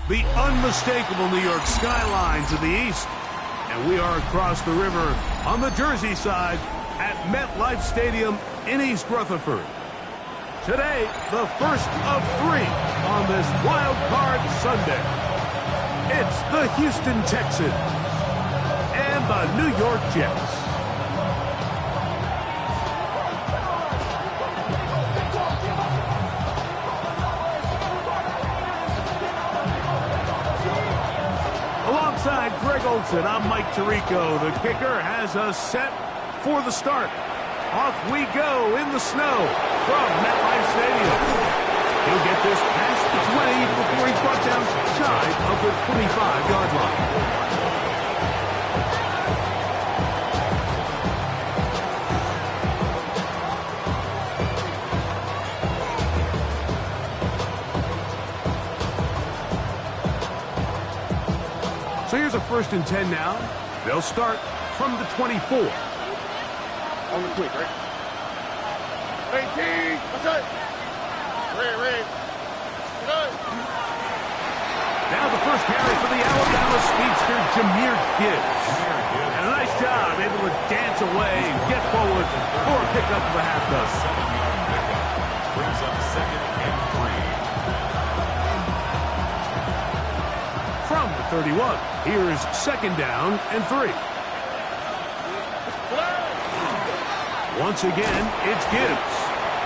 The unmistakable New York skyline to the east. And we are across the river on the Jersey side at MetLife Stadium in East Rutherford. Today, the first of 3 on this Wild Card Sunday. It's the Houston Texans and the New York Jets. Alongside Greg Olson, I'm Mike Tirico. The kicker has us set for the start. Off we go in the snow from MetLife Stadium. He'll get this past the 20 before he's brought down shy of the 25-yard line. So here's a 1st and 10 now. They'll start from the 24. On the quick, right? 18. What's up? Red. Now the first carry for the Alabama speedster, Jahmyr Gibbs. And a nice job, able to dance away and get forward for a pickup of a half dozen. Brings up 2nd and 3. From the 31, here's 2nd down and 3. Once again, it's Gibbs.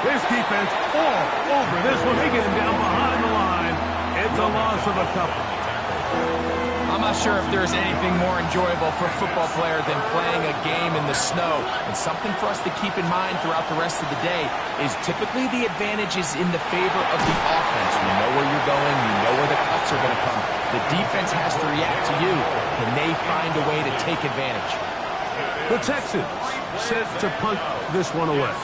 This defense all over this one. They get him down behind the line. It's a loss of a couple. I'm not sure if there's anything more enjoyable for a football player than playing a game in the snow. And something for us to keep in mind throughout the rest of the day is typically the advantage is in the favor of the offense. You know where you're going. You know where the cuts are going to come. The defense has to react to you. Can they find a way to take advantage? The Texans set to punt this one away.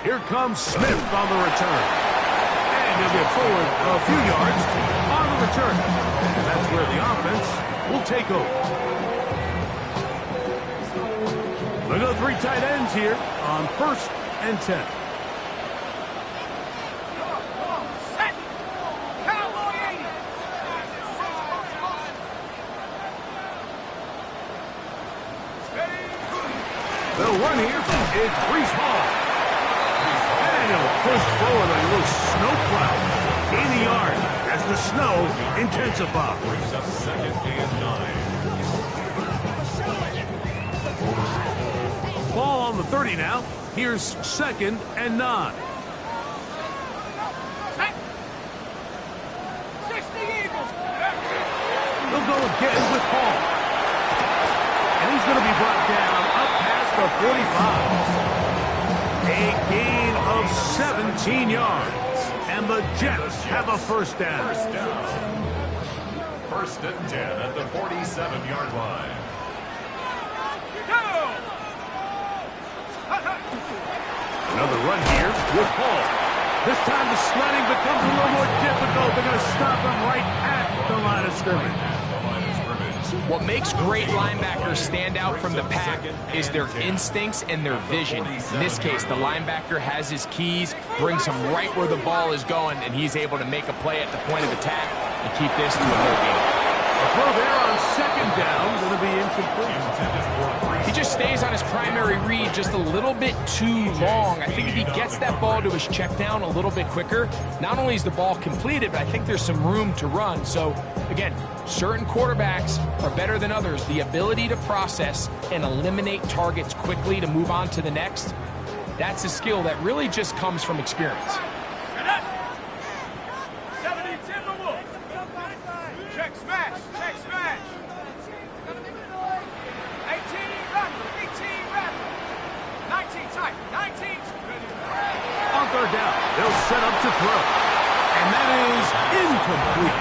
Here comes Smith on the return. And he'll get forward a few yards on the return. And that's where the offense will take over. Look at the 3 tight ends here on 1st and 10. They'll run here. It's Breece Hall. And he'll push forward a little snow cloud. Gain the yard as the snow intensifies. Brings up 2nd and 9. Ball on the 30 now. Here's 2nd and 9. They'll go again with Hall. And he's going to be brought down up past the 45. A gain of 17 yards. And the Jets have a 1st down. 1st and 10 at the 47-yard line. Another run here with Hall. This time the sledding becomes a little more difficult. They're going to stop him right at the line of scrimmage. What makes great linebackers stand out from the pack is their instincts and their vision. In this case, the linebacker has his keys, brings him right where the ball is going, and he's able to make a play at the point of attack and keep this to a no gain. A throw there on 2nd down, going to be incomplete. He just stays on his primary read just a little bit too long. I think if he gets that ball to his check down a little bit quicker, not only is the ball completed, but I think there's some room to run. So, again, certain quarterbacks are better than others. The ability to process and eliminate targets quickly to move on to the next, that's a skill that really just comes from experience. On 3rd down, they'll set up to throw. And that is incomplete.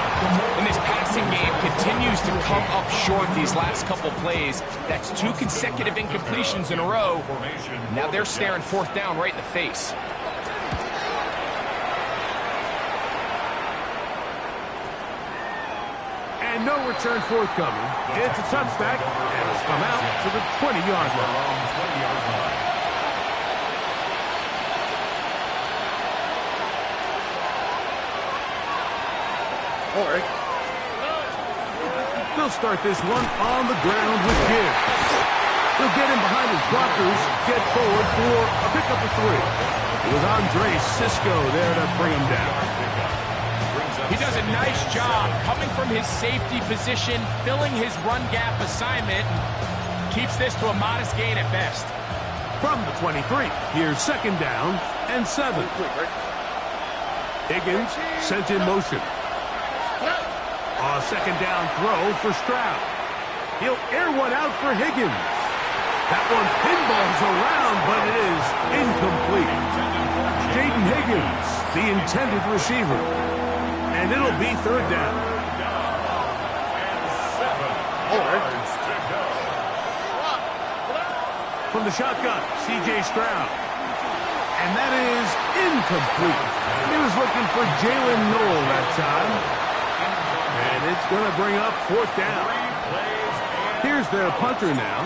And this passing game continues to come up short these last couple plays. That's 2 consecutive incompletions in a row. Now they're staring fourth down right in the face. And no return forthcoming. It's a touchback, and it'll come out to the 20-yard line. All right. They'll start this one on the ground with Gibbs. He'll get him behind his blockers, get forward for a pickup of 3. It was Andre Cisco there to bring him down. He does a nice job coming from his safety position, filling his run gap assignment, keeps this to a modest gain at best. From the 23, here's 2nd down and 7. Higgins sent in motion. A 2nd down throw for Stroud. He'll air one out for Higgins. That one pinballs around, but it is incomplete. Jaden Higgins, the intended receiver. And it'll be 3rd down. From the shotgun, C.J. Stroud. And that is incomplete. He was looking for Jalen Noel that time. And it's going to bring up 4th down. Here's their punter now.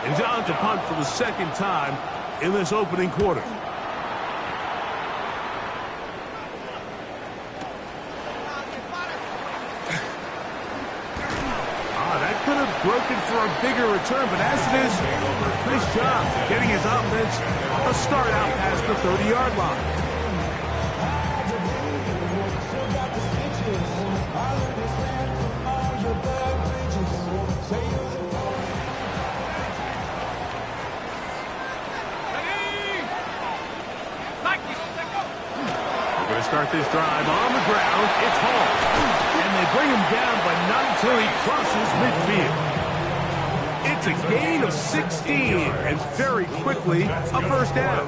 And John to punt for the 2nd time in this opening quarter. That could have broken for a bigger return, but as it is, nice job getting his offense a start out past the 30-yard line. Start this drive on the ground. It's Hall. And they bring him down, but not until he crosses midfield. It's a gain of 16, and very quickly, a 1st down.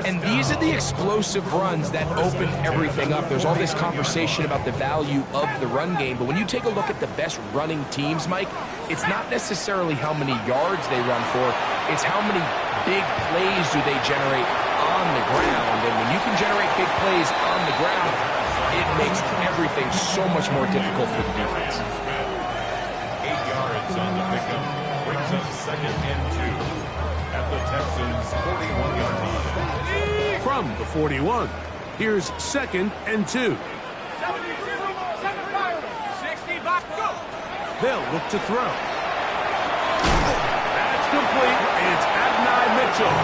And these are the explosive runs that open everything up. There's all this conversation about the value of the run game, but when you take a look at the best running teams, Mike, it's not necessarily how many yards they run for, it's how many big plays do they generate on the ground. And when you can generate big plays on the ground, it makes everything so much more difficult for the defense. 8 yards on the pickup. Brings up 2nd and 2 at the Texans' 41-yard line. From the 41, here's 2nd and 2. They'll look to throw. That's complete. It's Adonai Mitchell.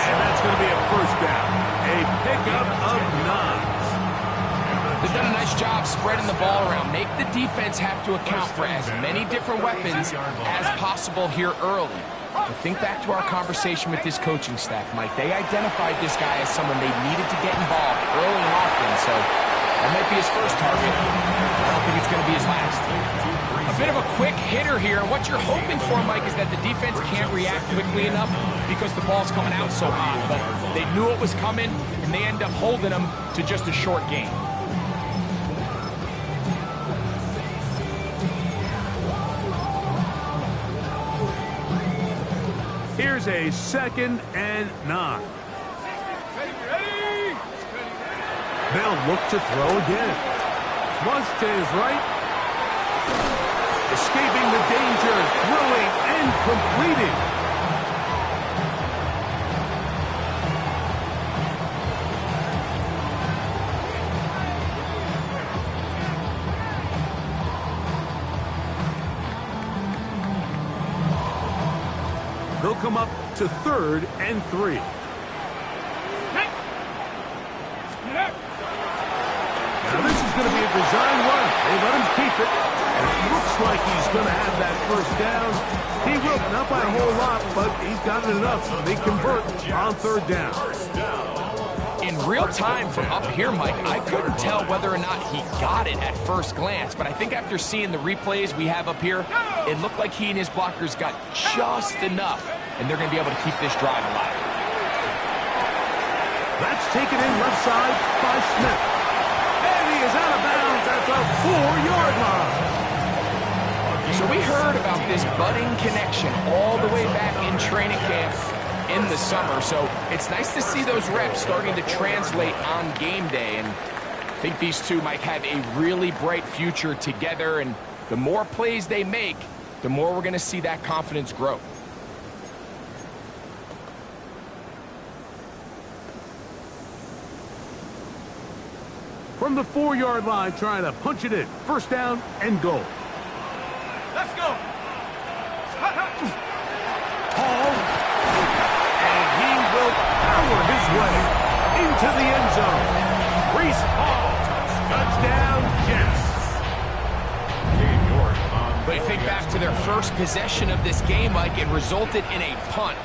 And that's going to be a 1st down. A pickup of 9. They've done a nice job spreading the ball around. Make the defense have to account for as many different weapons as possible here early. But think back to our conversation with this coaching staff, Mike. They identified this guy as someone they needed to get involved early and often. So that might be his first target. I don't think it's going to be his last. A bit of a quick hitter here. And what you're hoping for, Mike, is that the defense can't react quickly enough because the ball's coming out so hot. But they knew it was coming, and they end up holding them to just a short gain. Here's a 2nd and 9. They'll look to throw again. Flush to his right. Escaping the danger, throwing and completing. They'll come up to 3rd and 3. Now this is going to be a design run. They let him keep it. And it looks like he's going to have that 1st down. He will, not by a whole lot, but he's got it enough. They convert on 3rd down. In real time from up here, Mike, I couldn't tell whether or not he got it at first glance, but I think after seeing the replays we have up here, it looked like he and his blockers got just enough, and they're going to be able to keep this drive alive. That's taken in left side by Smith. And he is out of bounds at the 4-yard line. So we heard about this budding connection all the way back in training camp in the summer. So it's nice to see those reps starting to translate on game day. And I think these two might have a really bright future together. And the more plays they make, the more we're going to see that confidence grow. From the 4-yard line, trying to punch it in. First down and goal. Let's go. Hall. And he will power his way into the end zone. Breece Hall. Touchdown, Jets. But you think back to their first possession of this game, Mike, it resulted in a punt.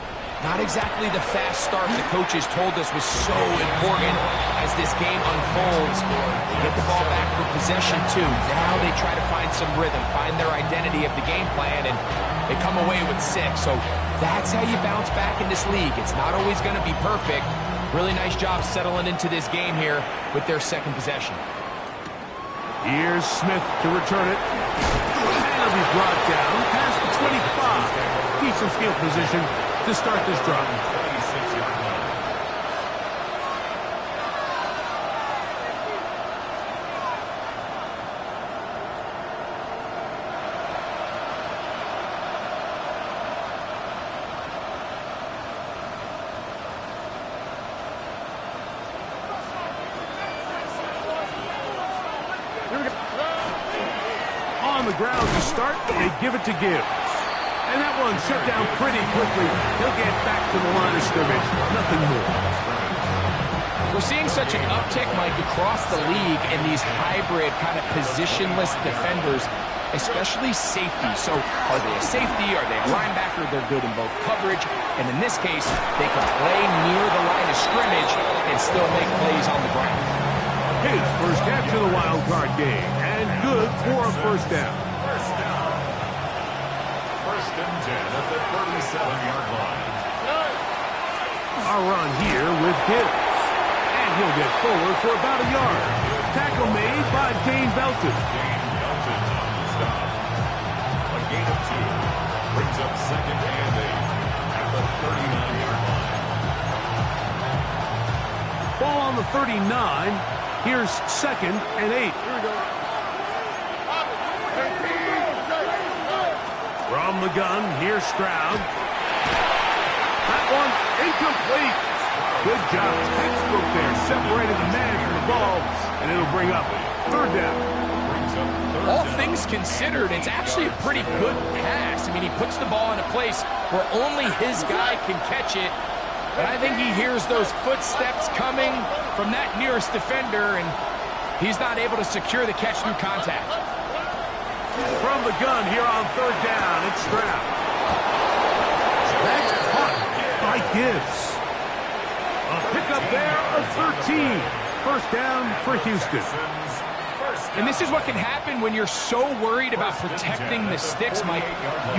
Not exactly the fast start the coaches told us was so important as this game unfolds. They get the ball back for possession two. Now they try to find some rhythm, find their identity of the game plan, and they come away with 6. So that's how you bounce back in this league. It's not always going to be perfect. Really nice job settling into this game here with their second possession. Here's Smith to return it. And he'll be brought down past the 25. Decent field position to start this drive. On the ground to start, they give it to Gibbs. And that one shut down pretty quickly. He'll get back to the line of scrimmage. Nothing more. We're seeing such an uptick, Mike, across the league in these hybrid kind of positionless defenders, especially safety. So are they a safety? Are they a linebacker? They're good in both coverage. And in this case, they can play near the line of scrimmage and still make plays on the ground. His first catch of the wild card game. And good for a first down. First and 10 at the 37-yard line. A run here with Gibbs. And he'll get forward for about a yard. Tackle made by Dane Belton. Dane Belton on the stop. A gain of 2. Brings up second and 8 at the 39-yard line. Ball on the 39. Here's second and 8. Here we go. From the gun, here's Stroud. That one incomplete. Good job. Textbook there. Separated the man from the ball. And it'll bring up third down. All things considered, it's actually a pretty good pass. I mean, he puts the ball in a place where only his guy can catch it. But I think he hears those footsteps coming from that nearest defender, and he's not able to secure the catch through contact. From the gun here on third down, it's Stroud. That's caught by Gibbs. A pickup there of 13. First down for Houston. And this is what can happen when you're so worried about protecting the sticks, Mike.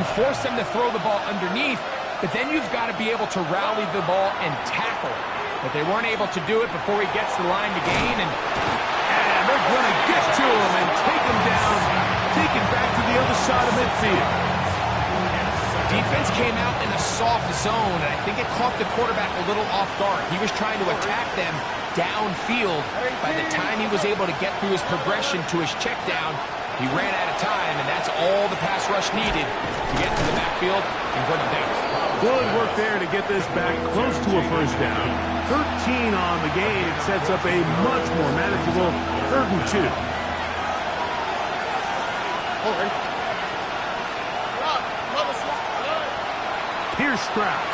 You force them to throw the ball underneath, but then you've got to be able to rally the ball and tackle. But they weren't able to do it before he gets the line to gain, and they're going to get to him and take him down, take him back to the other side of midfield. Defense came out in a soft zone, and I think it caught the quarterback a little off guard. He was trying to attack them downfield. By the time he was able to get through his progression to his check down, he ran out of time, and that's all the pass rush needed to get to the backfield and bring him down. Good work there to get this back close to a first down. 13 on the game. It sets up a much more manageable 3rd and 2. Here's Stroud.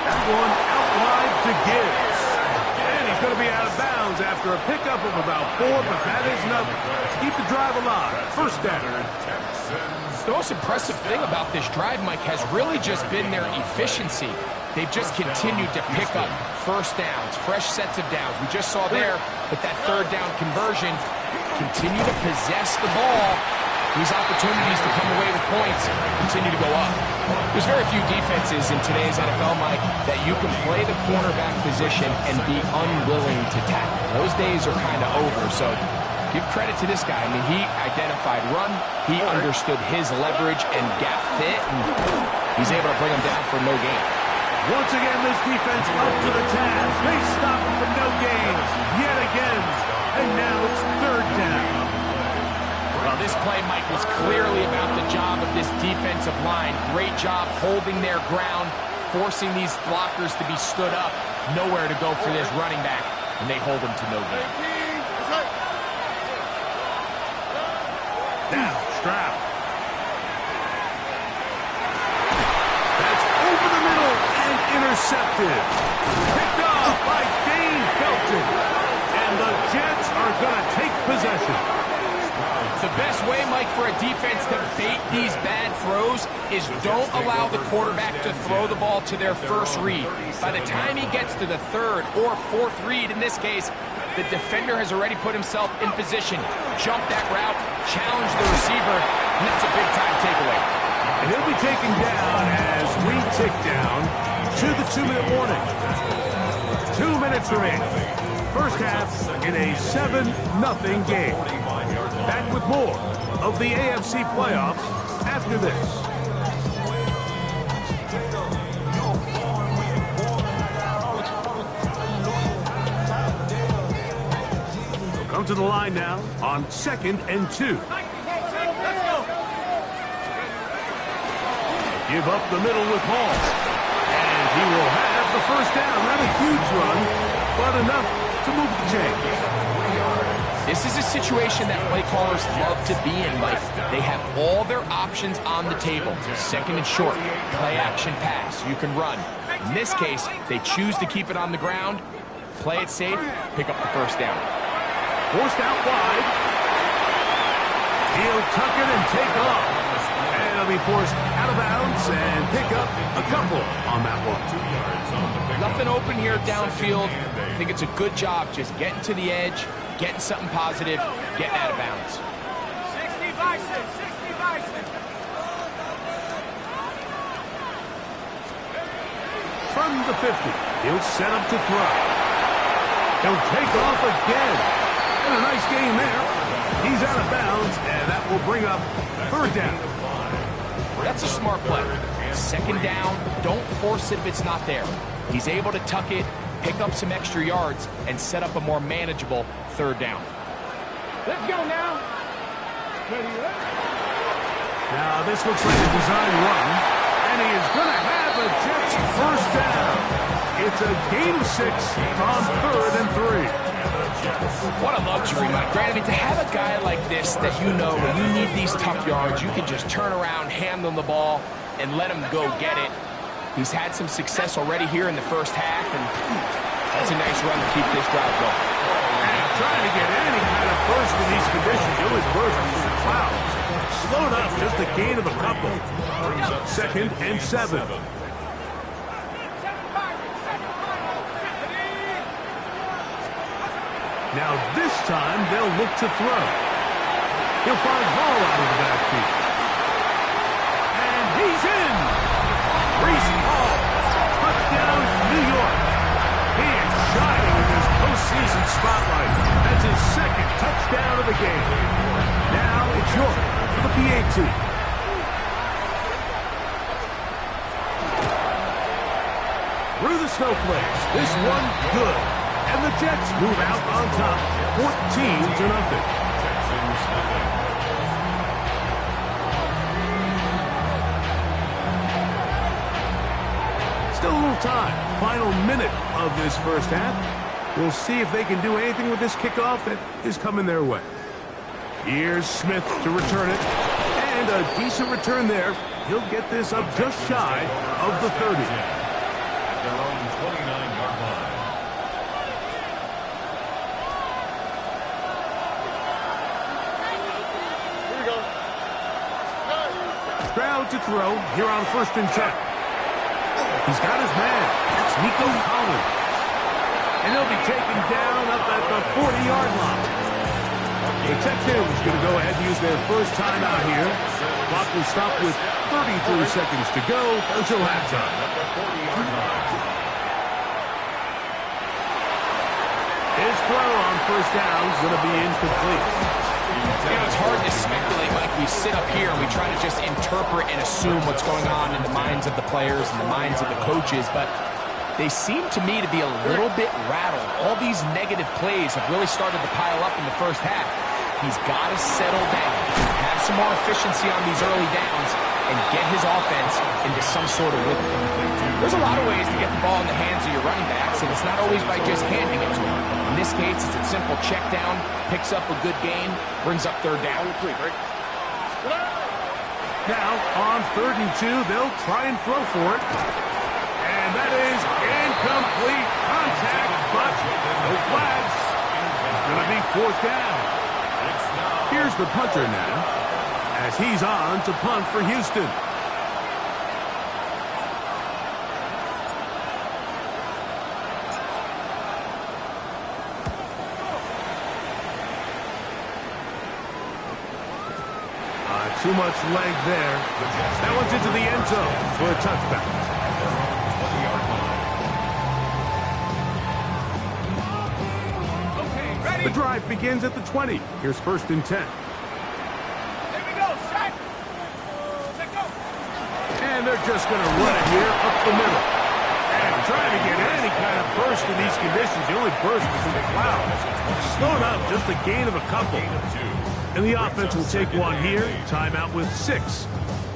That one out wide to Gibbs. And he's going to be out of bounds after a pickup of about 4, but that is enough to keep the drive alive. First down. The most impressive thing about this drive, Mike, has really just been their efficiency. They've just continued to pick up first downs, fresh sets of downs. We just saw there with that 3rd down conversion, continue to possess the ball These opportunities to come away with points continue to go up. There's very few defenses in today's NFL, Mike, that you can play the cornerback position and be unwilling to tackle. Those days are kind of over, so give credit to this guy. I mean, he identified run, he understood his leverage and gap fit, and he's able to bring him down for no gain. Once again, this defense up to the task. They stop him for no gain yet again. And now it's third down. Well, this play, Mike, was clearly about the job of this defensive line. Great job holding their ground, forcing these blockers to be stood up. Nowhere to go for this running back, and they hold him to no gain. Now, Stroud. That's over the middle and intercepted. Picked off by Dane Belton. And the Jets are going to take possession. The best way, Mike, for a defense to bait these bad throws is don't allow the quarterback to throw the ball to their first read. By the time he gets to the third or fourth read, in this case, the defender has already put himself in position, jump that route, challenge the receiver, and that's a big-time takeaway. And he'll be taken down as we tick down to the 2-minute warning. 2 minutes remaining. First half in a 7-0 game. Back with more of the AFC playoffs after this. We'll come to the line now on 2nd and 2. Give up the middle with Hall. And he will have the first down. Not a huge run, but enough to move the chains. This is a situation that play callers love to be in, Mike. They have all their options on the table. 2nd and short, play action pass. You can run. In this case, they choose to keep it on the ground, play it safe, pick up the first down. Forced out wide. He'll tuck it and take off. And he'll be forced out of bounds and pick up a couple on that one. Nothing open here downfield. I think it's a good job just getting to the edge, getting something positive, getting out of bounds. 60 Bison, 60 Bison. From the 50, he'll set up to throw. He'll take off again. And a nice gain there. He's out of bounds, and that will bring up third down. That's a smart play. 2nd down, don't force it if it's not there. He's able to tuck it, pick up some extra yards, and set up a more manageable third down. Let's go now. Now this looks like a design run, and he is going to have a Jets first down. It's a gain of 6 on 3rd and 3. What a luxury, Mike Grant. I mean, to have a guy like this that you know when you need these tough yards, you can just turn around, hand them the ball, and let him go get it. He's had some success already here in the first half, and that's a nice run to keep this drive going. And trying to get any kind of burst in these conditions, you always burst through the clouds. Slowed up, just a gain of a couple. 2nd and 7. Now this time they'll look to throw. He'll find Hall out of the backfield. And he's in! Breece Hall, touchdown New York. He is shining in this postseason spotlight. That's his 2nd touchdown of the game. Now it's York for the PAT. Through the snowflakes, this one good. And the Jets move out on top, 14-0. Still a little time. Final minute of this first half. We'll see if they can do anything with this kickoff that is coming their way. Here's Smith to return it. And a decent return there. He'll get this up just shy of the 30. At their own 29-yard line. Stroud to throw here on 1st and 10. He's got his man. It's Nico Collins. And he'll be taken down up at the 40-yard line. The Texans going to go ahead and use their first timeout here. Clock will stop with 33 seconds to go until halftime. His throw on first down is going to be incomplete. You know, it's hard to speculate, Mike. We sit up here and we try to just interpret and assume what's going on in the minds of the players and the minds of the coaches, but they seem to me to be a little bit rattled. All these negative plays have really started to pile up in the first half. He's got to settle down, have some more efficiency on these early downs, and get his offense into some sort of rhythm. There's a lot of ways to get the ball in the hands of your running backs, and it's not always by just handing it to them. In this case, it's a simple check down, picks up a good gain, brings up third down. Now, on 3rd and 2, they'll try and throw for it. And that is incomplete contact, but no flags. It's going to be 4th down. Here's the punter now, as he's on to punt for Houston. Too much leg there. That one's into the end zone for a touchback. The drive begins at the 20. Here's 1st and 10. Here we go, set. Let go. And they're just going to run it here up the middle. And trying to get any kind of burst in these conditions. The only burst is in the clouds. Slowed up, just a gain of a couple. And the offense will take one here. Timeout with 6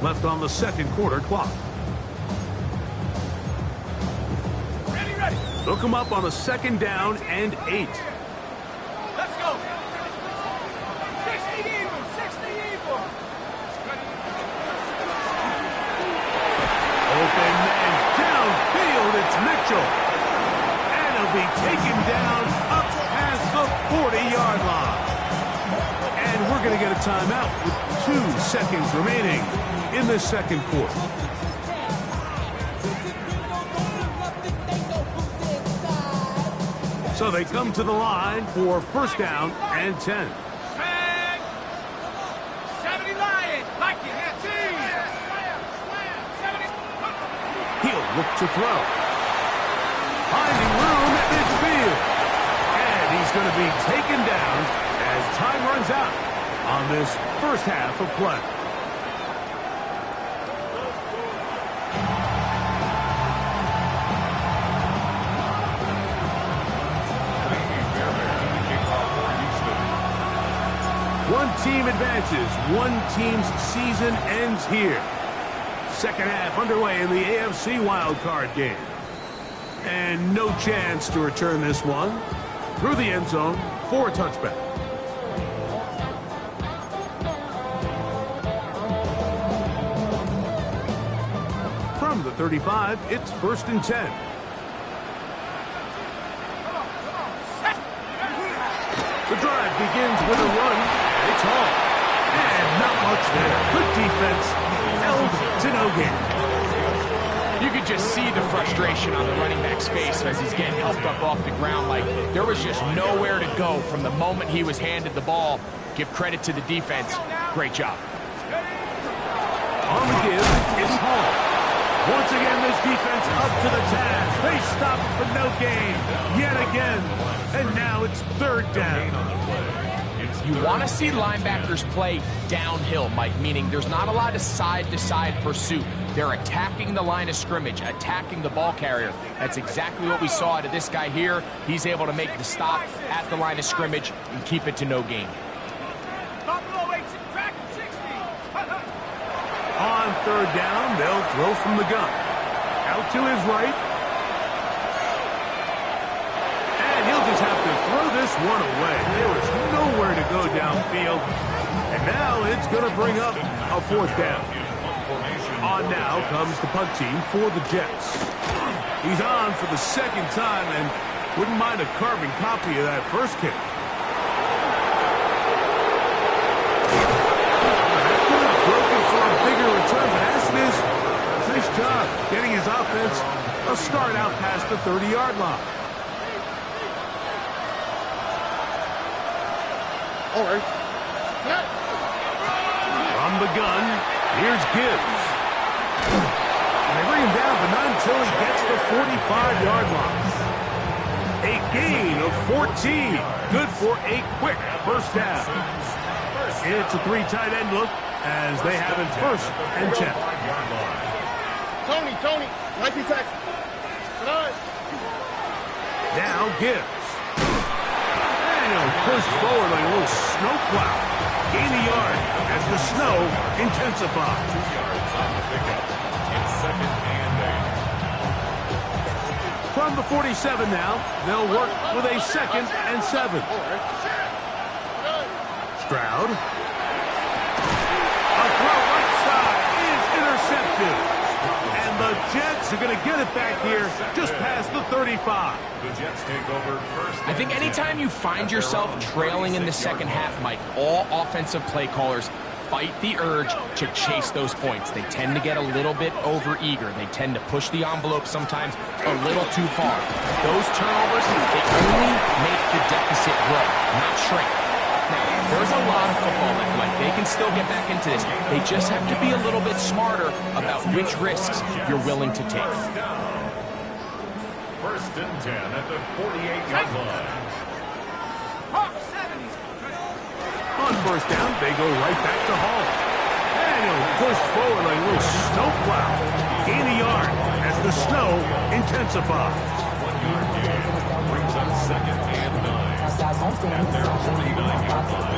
left on the 2nd quarter clock. Ready, ready. They'll come up on a 2nd down and 8. Let's go. 60 Eagles, 60 Eagles. Open man downfield. It's Mitchell. And he'll be taken down up past the 40-yard line. And we're going to get a timeout with 2 seconds remaining in the 2nd quarter. So they come to the line for 1st down and 10. 70 Lions, like it, that team. 70. He'll look to throw. Finding room at midfield. And he's going to be taken down as time runs out on this first half of play. One team advances. One team's season ends here. 2nd half underway in the AFC wildcard game. And no chance to return this one through the end zone for a touchback. From the 35, it's 1st and 10. The drive begins with a run. It's all. And not much there. Good defense. Held to no gain. You could just see the frustration on the running back's face as he's getting helped up off the ground. Like, there was just nowhere to go from the moment he was handed the ball. Give credit to the defense. Great job. On the give, it's Hall. Once again, this defense up to the task. They stop for no gain yet again. And now it's 3rd down. You want to see linebackers play downhill, Mike, meaning there's not a lot of side-to-side pursuit. They're attacking the line of scrimmage, attacking the ball carrier. That's exactly what we saw out of this guy here. He's able to make the stop at the line of scrimmage and keep it to no gain. On 3rd down, they'll throw from the gun. Out to his right. And he'll just have to throw this one away. There was nowhere to go downfield. And now it's going to bring up a 4th down. On now comes the punt team for the Jets. He's on for the 2nd time and wouldn't mind a carbon copy of that first kick. Broken for a bigger return, but as it is, nice job getting his offense a start out past the 30-yard line. All right. From the gun, here's Gibbs. And they bring him down, but not until he gets the 45-yard line. A gain of 14. Good for a quick first down. It's a 3 tight end look as they have it first and 10. Tony, nicely taxed. Now Gibbs. And he'll push forward like a little snow plow. Gain a yard as the snow intensifies. 2 yards on the pickup. It's second and 8. From the 47 now, they'll work with a 2nd and 7. Stroud. A throw right side is intercepted. And the Jets are going to get it back here just past the 35. The Jets take over first. I think anytime you find yourself trailing in the second half, Mike, all offensive play callers fight the urge to chase those points. They tend to get a little bit over-eager. They tend to push the envelope sometimes a little too far. Those turnovers, they only make the deficit grow, not shrink. Now, there's a lot of football left, Mike. They can still get back into this. They just have to be a little bit smarter about which risks you're willing to take. First and 10 at the 48-yard line. On first down, they go right back to Hall. And he'll push forward like a little snow plow. Gain a yard as the snow intensifies. 1-yard gain brings up second and 9 at their 49-yard line.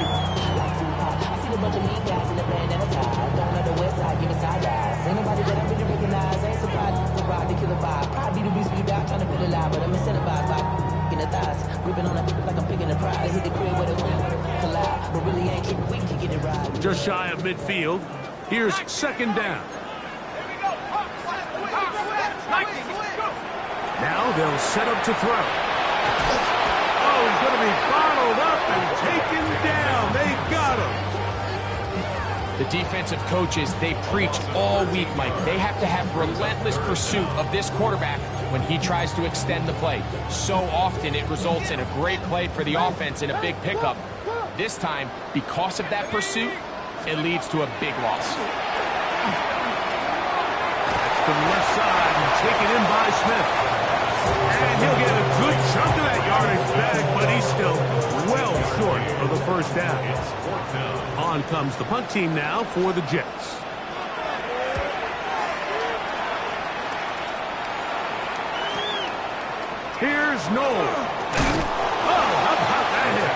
Just shy of midfield. Here's second down. Now they'll set up to throw. Oh, he's going to be bottled up and taken down. They got him. The defensive coaches, they preach all week, Mike. They have to have relentless pursuit of this quarterback when he tries to extend the play. So often it results in a great play for the offense and a big pickup. This time, because of that pursuit, it leads to a big loss. To the left side and taken in by Smith. And he'll get a good chunk of that yardage back, but he's still well short of the first down. It's fourth down. On comes the punt team now for the Jets. Here's Noel. Oh, how about that hit?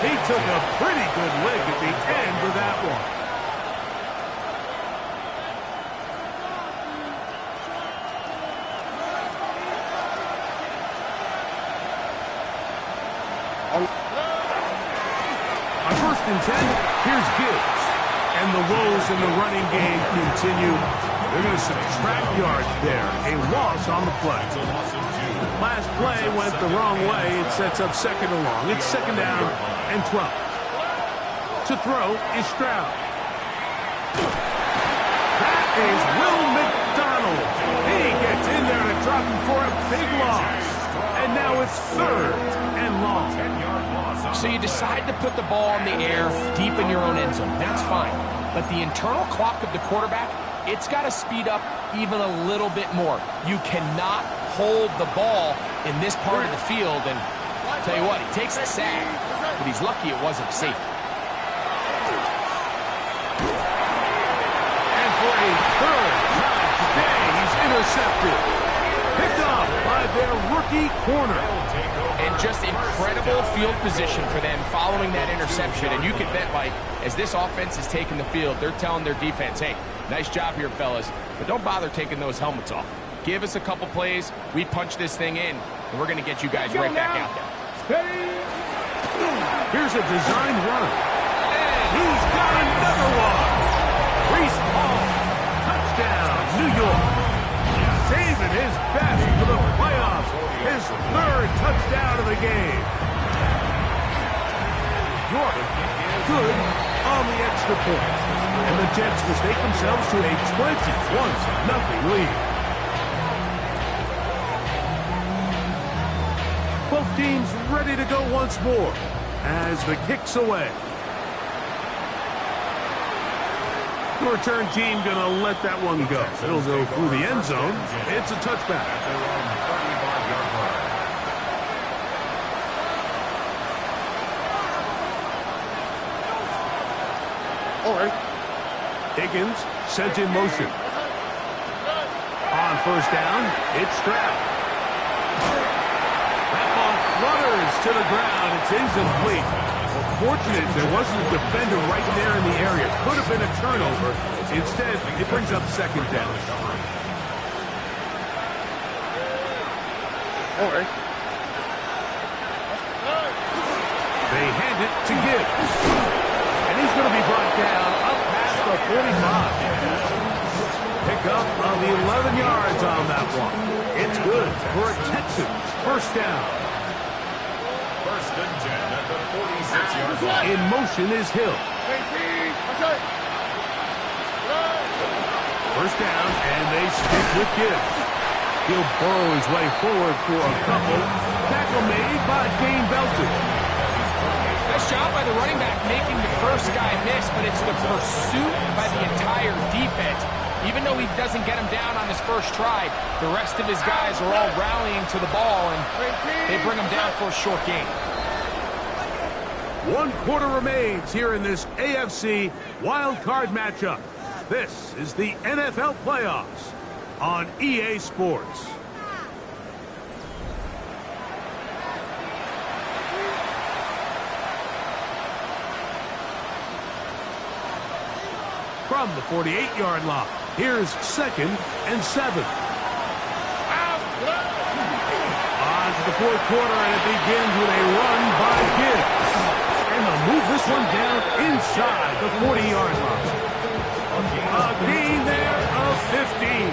He took a pretty good lick at the end of that one. On first and 10, here's Gibbs. And the woes in the running game continue. They're going to subtract yards there. A loss on the play. It's a loss of 2. Last play went the wrong way. It sets up second and long. It's second down and 12. To throw is Stroud. That is Will McDonald. He gets in there to drop him for a big loss. And now it's third and long. 10-yard loss. So you decide to put the ball in the air deep in your own end zone. That's fine. But the internal clock of the quarterback, it's got to speed up even a little bit more. You cannot hold the ball in this part of the field. And I'll tell you what, he takes the sack, but he's lucky it wasn't a safety. And for a third time today, he's intercepted. Picked off by their rookie corner. And just incredible field position for them following that interception. And you can bet, Mike, as this offense is taking the field, they're telling their defense, hey, nice job here, fellas, but don't bother taking those helmets off. Give us a couple plays, we punch this thing in, and we're going to get you guys right back out there. Here's a design run. And he's got another one. Breece Hall, touchdown, New York. Saving his best for the playoffs. His third touchdown of the game. York, good on the extra point. And the Jets mistake themselves to a 21-0 lead. Both teams ready to go once more as the kick's away. The return team going to let that one go. It'll go through the end zone. It's a touchback. All right. Higgins sent in motion. On first down, it's Stroud. That ball flutters to the ground. It's incomplete. Well, fortunate there wasn't a defender right there in the area. Could have been a turnover. Instead, it brings up second down. All right. They hand it to Gibbs. And he's going to be brought down up past the 45. Pickup of 11 yards on that one. It's good for a Texans first down. First and 10 at the 46-yard line. In motion is Hill. First down, and they stick with Gibbs. He'll burrow his way forward for a couple. Tackle made by Dane Belton. Nice job by the running back making the first guy miss, but it's the pursuit by the entire defense. Even though he doesn't get him down on his first try, the rest of his guys are all rallying to the ball, and they bring him down for a short gain. 1 quarter remains here in this AFC wild card matchup. This is the NFL playoffs on EA Sports. From the 48-yard line, here's 2nd and 7. On to the fourth quarter, and it begins with a run by Gibbs. And they'll move this one down inside the 40-yard line. A gain there of 15.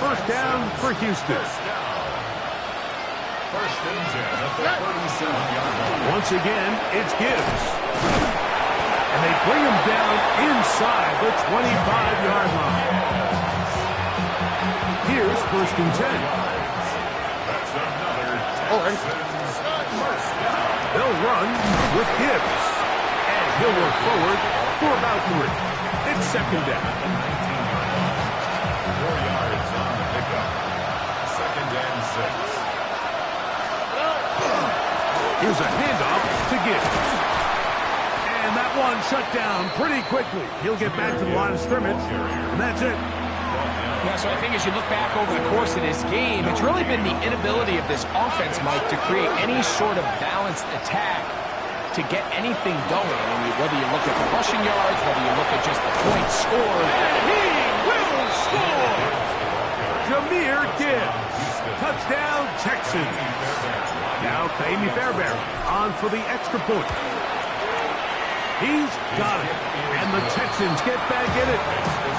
First down for Houston. First and 10 at the 37-yard line. Once again, it's Gibbs. And they bring him down inside the 25-yard line. Here's first and 10. That's another Texans first down. They'll run with Gibbs. And he'll work forward for about 3. It's second down. 4 yards on the pickup. Second and 6. Here's a handoff to Gibbs. And that one shut down pretty quickly. He'll get back to the line of scrimmage, and that's it. Yeah, so I think as you look back over the course of this game, it's really been the inability of this offense, Mike, to create any sort of balanced attack to get anything going. I mean, whether you look at the rushing yards, whether you look at just the points scored. And he will score! Jahmyr Gibbs. Touchdown, Texans. Now Ka'imi Fairbairn on for the extra point. He's got it. And the Texans get back in it.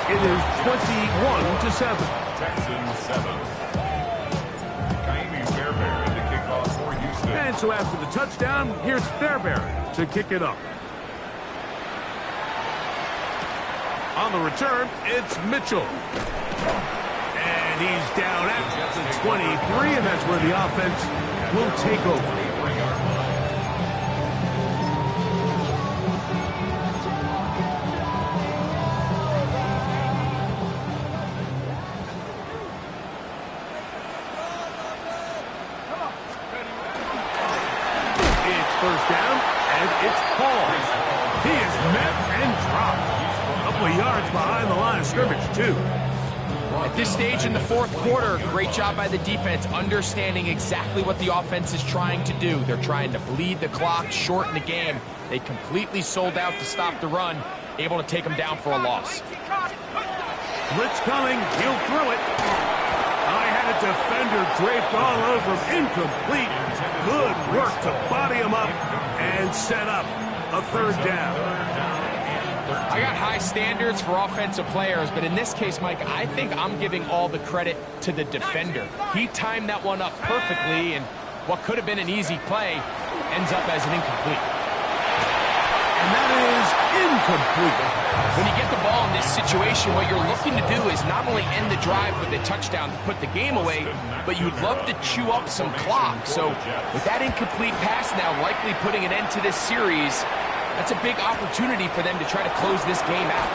It is 21-7. Texans 7. Ka'imi Fairbairn to kick off for Houston. And so after the touchdown, here's Fairbairn to kick it up. On the return, it's Mitchell. And he's down at the 23, and that's where the offense will take over. First down, and it's Paul. He is met and dropped. A couple of yards behind the line of scrimmage, too. At this stage in the fourth quarter, great job by the defense, understanding exactly what the offense is trying to do. They're trying to bleed the clock, shorten the game. They completely sold out to stop the run, able to take them down for a loss. Blitz coming, he'll throw it. I had a defender draped all over him, incomplete. Good work to body him up and set up a third down. I got high standards for offensive players, but in this case, Mike, I think I'm giving all the credit to the defender. He timed that one up perfectly, and what could have been an easy play ends up as an incomplete. And that is incomplete. When you get the ball in this situation, what you're looking to do is not only end the drive with a touchdown to put the game away, but you'd love to chew up some clock. So with that incomplete pass now likely putting an end to this series, that's a big opportunity for them to try to close this game out.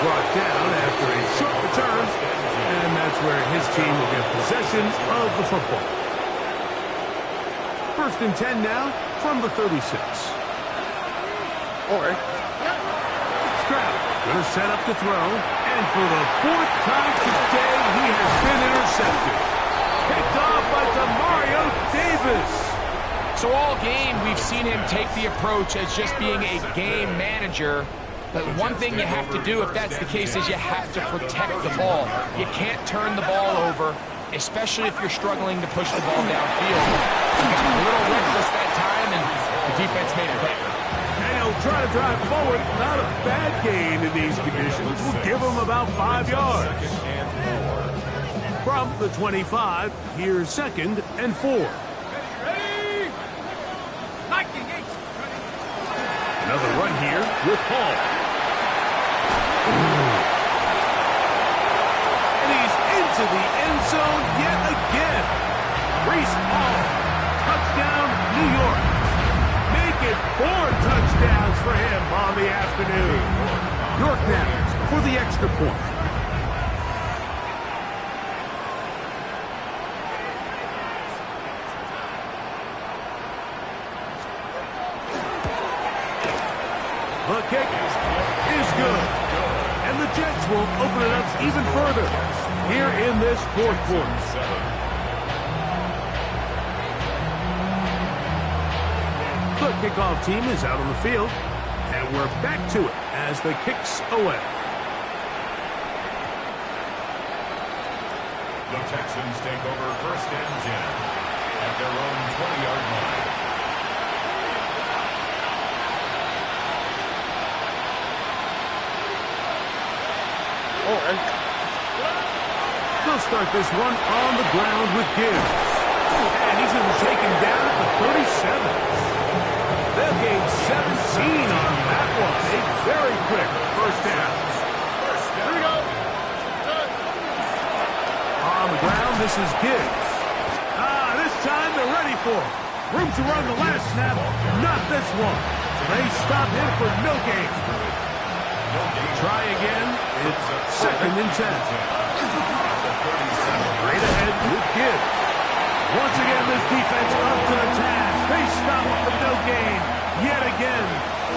brought down after a short return, and that's where his team will get possession of the football. 1st and 10 now from the 36. Stroud going to set up to throw, and for the 4th time today, he has been intercepted. Picked off by Demario Davis. So all game, we've seen him take the approach as just being a game manager. But one thing you have to do, if that's the case, is you have to protect the ball. You can't turn the ball over, especially if you're struggling to push the ball downfield. He got a little reckless that time, and the defense made it pay. And he'll try to drive forward. Not a bad gain in these conditions. We'll give him about 5 yards. From the 25, here's 2nd and 4. Another run here with Hall. And he's into the end zone yet again. Breece Hall, touchdown, New York. Make it 4 touchdowns for him on the afternoon. York now for the extra point. The kick is good. And the Jets will open it up even further here in this 4th quarter. The kickoff team is out on the field, and we're back to it as the kick's away. The Texans take over 1st and 10 at their own 20-yard line. They'll start this one on the ground with Gibbs. And he's going to be taken down at the 37. They'll gain 17 on that one. A very quick 1st down. Here we go. On the ground, this is Gibbs. This time they're ready for it. Room to run the last snap. Not this one. They stop him for no gain. Try again. It's 2nd and 10. Straight ahead with Gibbs. Once again, this defense up to the task. They stop him for no gain. Yet again.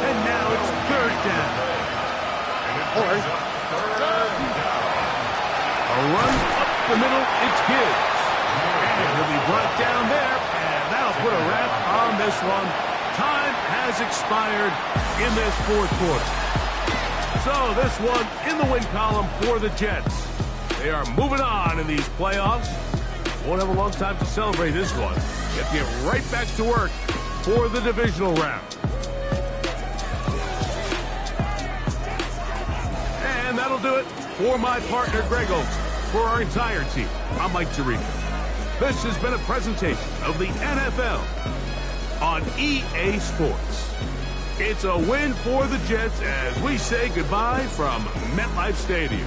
And now it's 3rd down. A run up the middle. It's Gibbs. And he'll be brought down there. And that'll put a wrap on this one. Time has expired in this 4th quarter. So this one in the win column for the Jets. They are moving on in these playoffs. Won't have a long time to celebrate this one. You have to get right back to work for the divisional round. And that'll do it for my partner, Greg Olson. For our entire team, I'm Mike Tirico. This has been a presentation of the NFL on EA Sports. It's a win for the Jets as we say goodbye from MetLife Stadium.